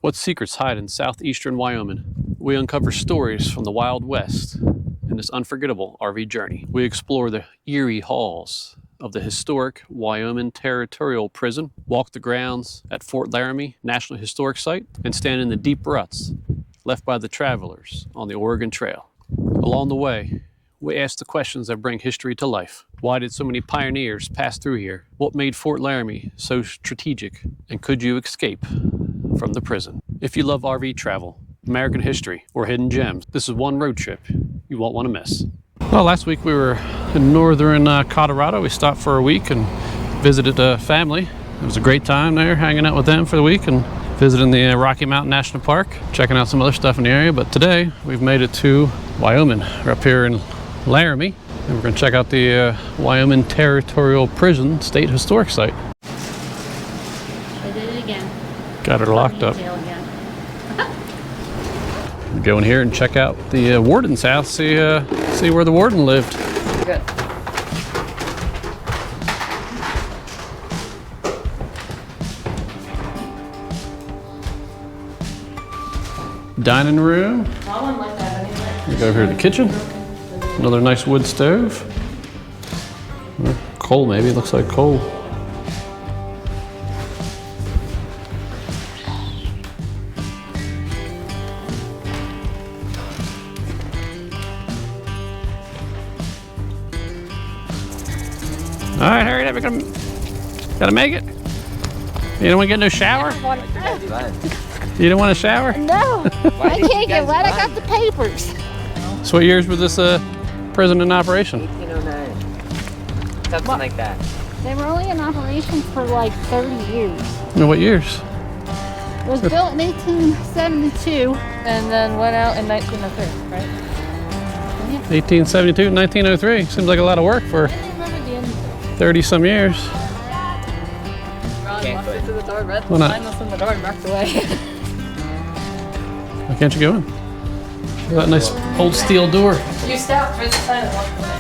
What secrets hide in southeastern Wyoming? We uncover stories from the Wild West in this unforgettable RV journey. We explore the eerie halls of the historic Wyoming Territorial Prison, walk the grounds at Fort Laramie National Historic Site, and stand in the deep ruts left by the travelers on the Oregon Trail. Along the way, we ask the questions that bring history to life. Why did so many pioneers pass through here? What made Fort Laramie so strategic? And could you escape from the prison? If you love RV travel, American history, or hidden gems, this is one road trip you won't want to miss. Well, last week we were in northern Colorado. We stopped for a week and visited a family. It was a great time there, hanging out with them for the week and visiting the Rocky Mountain National Park, checking out some other stuff in the area. But today we've made it to Wyoming. We're up here in Laramie, and we're going to check out the Wyoming Territorial Prison State Historic Site. I did it again. Got her locked up. Go in here and check out the warden's house, see where the warden lived. Good. Dining room. I wouldn't like that anyway. We go over here to the kitchen. Another nice wood stove. Coal, maybe. It looks like coal. All right, hurry up. Gotta make it. You don't want to get no shower? You don't want a shower? No, I can't get wet. I got the papers. So what years was this prison in operation? 1809. Something like that. They were only in operation for like 30 years. No, what years? It was built in 1872 and then went out in 1903, right? 1872, 1903. Seems like a lot of work for I didn't remember the end. 30 some years. Ron walked into the door, read the Why not? sign was in the door and marked away. Why can't you go in? Look at that nice old steel door. You stopped, read the sign and walked away.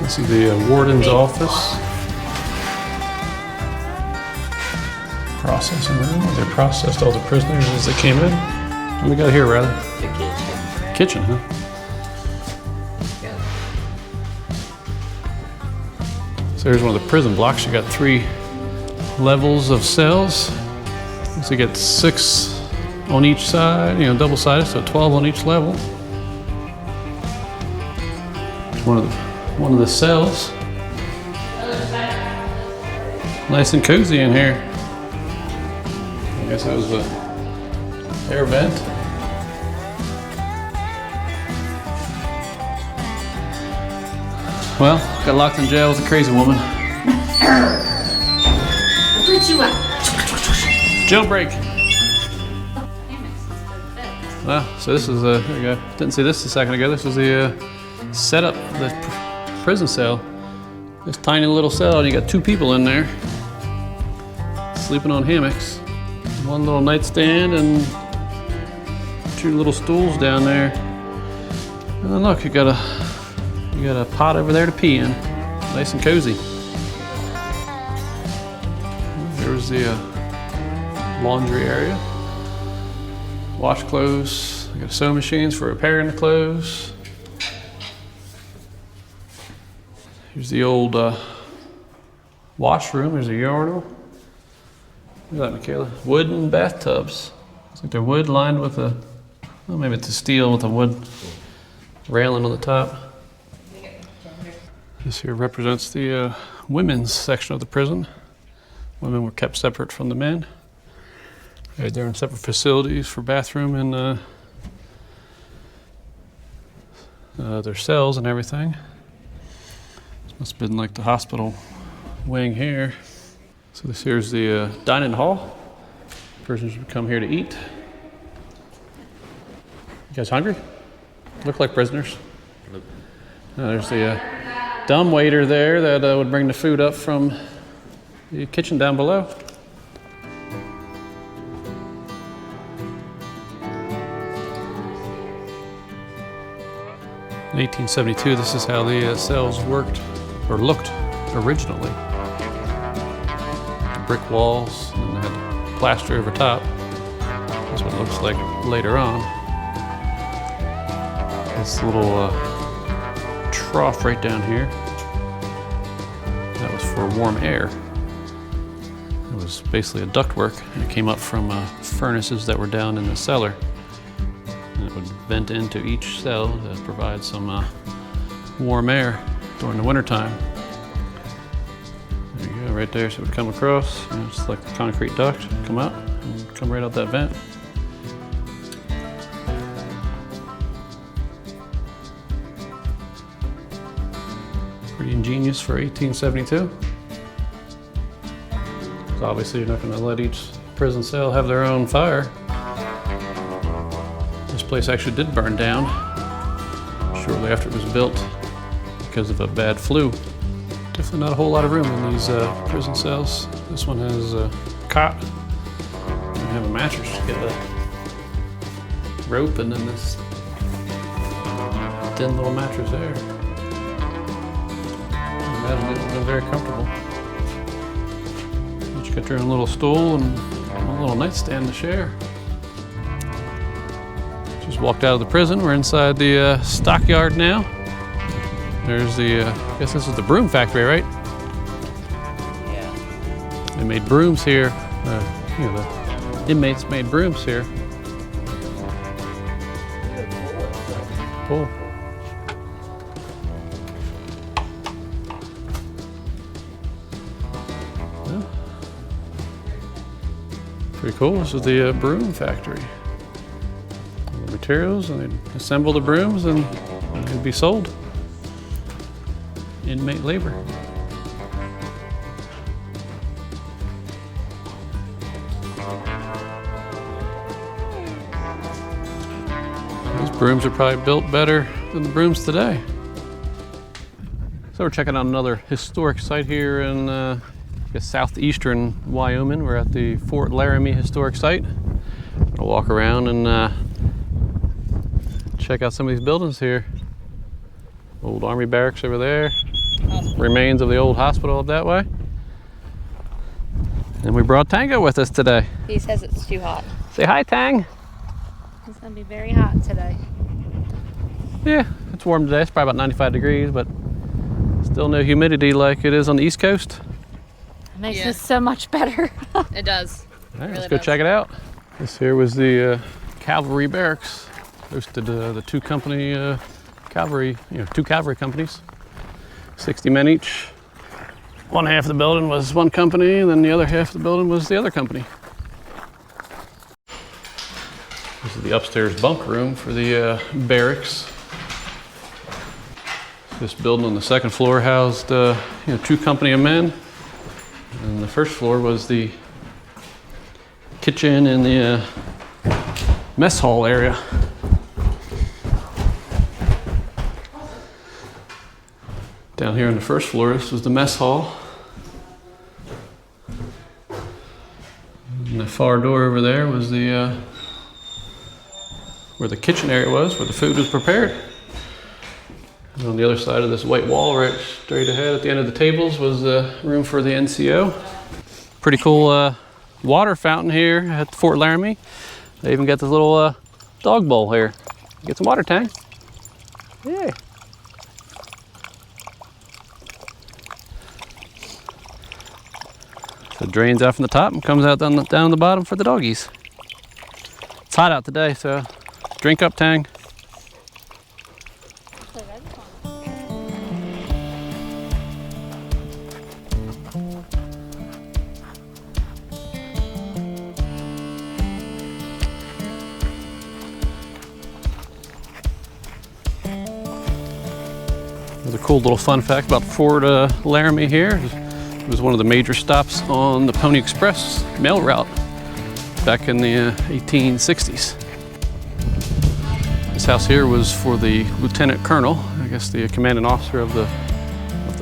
This is the warden's office. Processing room, where they processed all the prisoners as they came in. What do we got here, rather? The kitchen. Kitchen, huh? Yeah. So here's one of the prison blocks. You got 3 levels of cells. So you get 6 on each side, double-sided, so 12 on each level. One of the cells. Nice and cozy in here. I guess that was a air vent. Well, got locked in jail with a crazy woman. I'll put you up. Jailbreak. Well, so this is there we go. Didn't see this a second ago. This was the setup of the prison cell. This tiny little cell, and you got 2 people in there sleeping on hammocks. 1 little nightstand and 2 little stools down there. And look, you got a pot over there to pee in. Nice and cozy. There's the laundry area. Wash clothes. I got sewing machines for repairing the clothes. Here's the old washroom. There's a urinal. Look at that, Michaela. Wooden bathtubs. Looks like they're wood lined with maybe it's a steel with a wood railing on the top. This here represents the women's section of the prison. Women were kept separate from the men. They're in separate facilities for bathroom and their cells and everything. This must have been like the hospital wing here. So this here's the dining hall. Prisoners would come here to eat. You guys hungry? Look like prisoners. There's the dumbwaiter there that would bring the food up from the kitchen down below. In 1872, this is how the cells worked or looked. originally. Brick walls, and they had plaster over top. That's what it looks like later on. This little trough right down here, that was for warm air. It was basically a ductwork, and it came up from furnaces that were down in the cellar. And it would vent into each cell to provide some warm air during the wintertime. There you go, right there, so it would come across, just like the concrete duct, come out, and come right out that vent. Pretty ingenious for 1872. So obviously you're not going to let each prison cell have their own fire. This place actually did burn down shortly after it was built because of a bad flu. Definitely not a whole lot of room in these prison cells. This one has a cot. You have a mattress to get a rope, and then this thin little mattress there. I imagine it would have been very comfortable. You got your own little stool and a little nightstand to share. Just walked out of the prison. We're inside the stockyard now. There's the, I guess this is the Broom Factory, right? Yeah. They made brooms here. You know, the inmates made brooms here. Cool. Yeah. Pretty cool. This is the Broom Factory. All the materials, and they'd assemble the brooms and they'd be sold. Inmate labor. These brooms are probably built better than the brooms today. So we're checking out another historic site here in I guess southeastern Wyoming. We're at the Fort Laramie historic site. I'll walk around and check out some of these buildings here. Old Army barracks over there. Remains of the old hospital up that way. And we brought Tango with us today. He says it's too hot. Say hi, Tang. It's gonna be very hot today. Yeah, it's warm today. It's probably about 95 degrees, but still no humidity like it is on the East Coast. It makes this so much better. It does. All right, Really let's go does. check it out. This here was the cavalry barracks. Hosted the two company cavalry, two cavalry companies. 60 men each. One half of the building was one company, and then the other half of the building was the other company. This is the upstairs bunk room for the barracks. This building on the second floor housed two company of men, and the first floor was the kitchen and the mess hall area. Down here on the first floor, this was the mess hall. And the far door over there was the where the kitchen area was, where the food was prepared. And on the other side of this white wall, right straight ahead at the end of the tables, was the room for the NCO. Pretty cool water fountain here at Fort Laramie. They even got this little dog bowl here. Get some water, Tang. Yeah. So it drains out from the top and comes out down the bottom for the doggies. It's hot out today, so drink up, Tang. There's a cool little fun fact about Fort Laramie here. It was one of the major stops on the Pony Express mail route back in the 1860s. This house here was for the lieutenant colonel, I guess the commanding officer of the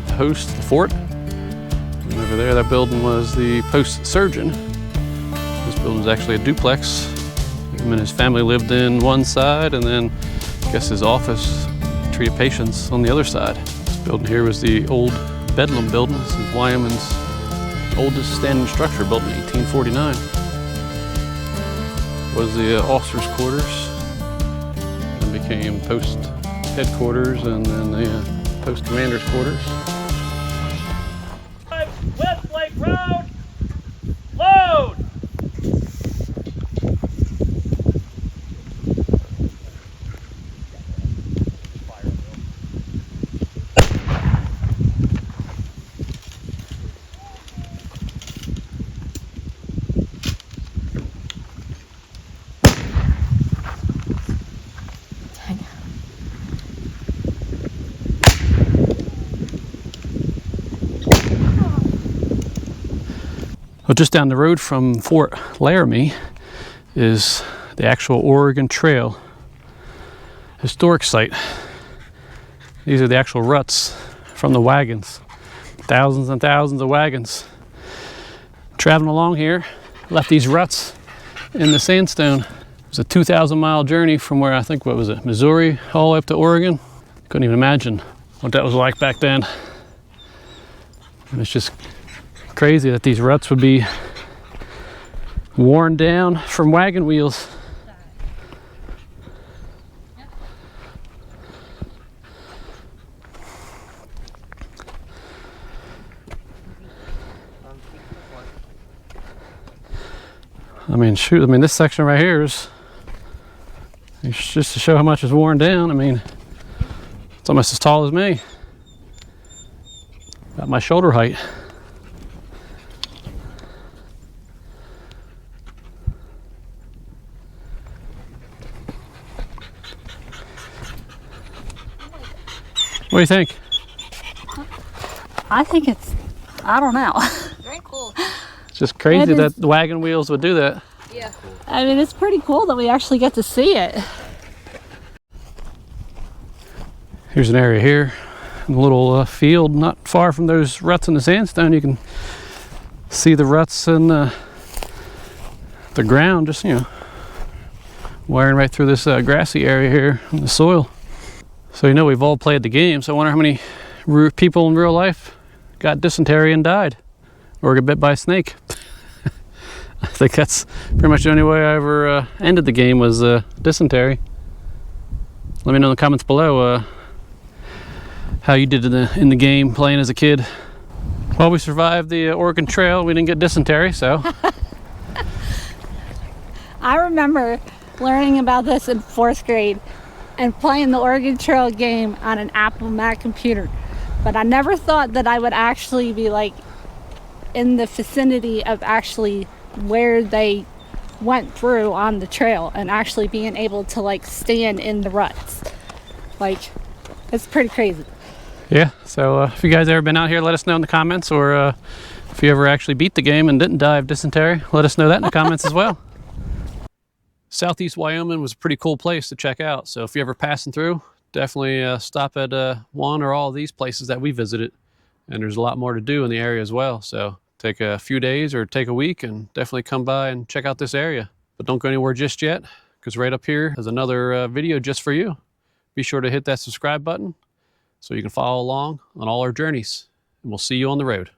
post, the fort. And over there, that building was the post surgeon. This building was actually a duplex. Him and his family lived in one side, and then I guess his office treated patients on the other side. This building here was the old Bedlam building. This is Wyoming's oldest standing structure, built in 1849. Was the officers' quarters, and became post headquarters, and then the post commander's quarters. Westlake Road, load! Well, just down the road from Fort Laramie is the actual Oregon Trail historic site. These are the actual ruts from the wagons. Thousands and thousands of wagons traveling along here, left these ruts in the sandstone. It was a 2,000-mile journey from where, I think, what was it, Missouri, all the way up to Oregon. Couldn't even imagine what that was like back then. And it's just crazy that these ruts would be worn down from wagon wheels. I mean, shoot, this section right here is just to show how much is worn down. I mean, it's almost as tall as me. About my shoulder height. What do you think? I think it's, I don't know. Very cool. It's just crazy that the wagon wheels would do that. Yeah. I mean, it's pretty cool that we actually get to see it. Here's an area here, a little field not far from those ruts in the sandstone. You can see the ruts in the ground, just, wiring right through this grassy area here in the soil. So we've all played the game, so I wonder how many people in real life got dysentery and died, or got bit by a snake. I think that's pretty much the only way I ever ended the game, was dysentery. Let me know in the comments below how you did in the game playing as a kid. Well, we survived the Oregon Trail. We didn't get dysentery, so. I remember learning about this in 4th grade and playing the Oregon Trail game on an Apple Mac computer. But I never thought that I would actually be in the vicinity of actually where they went through on the trail, and actually being able to stand in the ruts. It's pretty crazy. Yeah, so if you guys ever been out here, let us know in the comments, or if you ever actually beat the game and didn't die of dysentery, let us know that in the comments as well. Southeast Wyoming was a pretty cool place to check out, so if you're ever passing through, definitely stop at one or all of these places that we visited. And there's a lot more to do in the area as well, so take a few days or take a week and definitely come by and check out this area. But don't go anywhere just yet, because right up here is another video just for you. Be sure to hit that subscribe button so you can follow along on all our journeys, and we'll see you on the road.